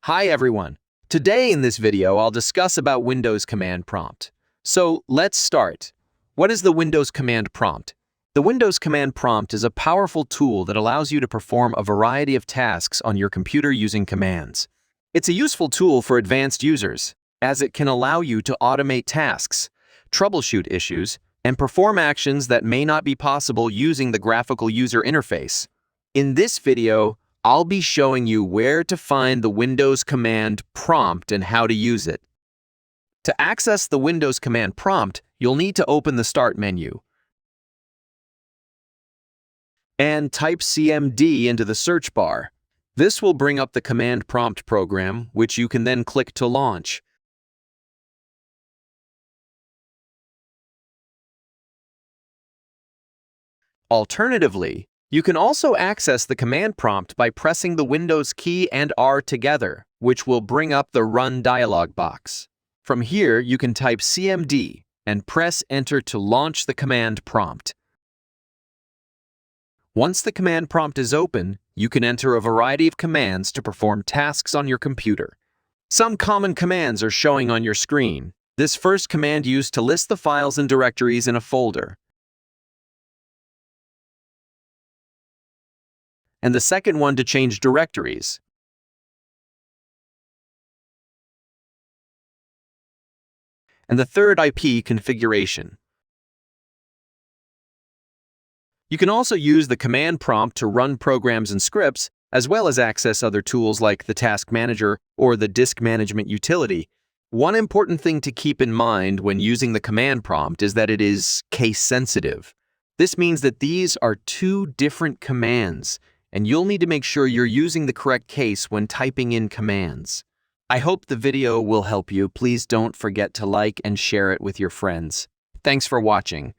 Hi everyone. Today in this video, I'll discuss about Windows Command Prompt. So let's start. What is the Windows Command Prompt? The Windows Command Prompt is a powerful tool that allows you to perform a variety of tasks on your computer using commands. It's a useful tool for advanced users, as it can allow you to automate tasks, troubleshoot issues, and perform actions that may not be possible using the graphical user interface. In this video, I'll be showing you where to find the Windows Command Prompt and how to use it. To access the Windows Command Prompt, you'll need to open the Start menu and type CMD into the search bar. This will bring up the Command Prompt program, which you can then click to launch. Alternatively, you can also access the command prompt by pressing the Windows key and R together, which will bring up the Run dialog box. From here, you can type CMD and press Enter to launch the command prompt. Once the command prompt is open, you can enter a variety of commands to perform tasks on your computer. Some common commands are showing on your screen. This first command used to list the files and directories in a folder, and the second one to change directories. And the third IP configuration. You can also use the command prompt to run programs and scripts, as well as access other tools like the Task Manager or the Disk Management utility. One important thing to keep in mind when using the command prompt is that it is case-sensitive. This means that these are two different commands, and you'll need to make sure you're using the correct case when typing in commands. I hope the video will help you. Please don't forget to like and share it with your friends. Thanks for watching.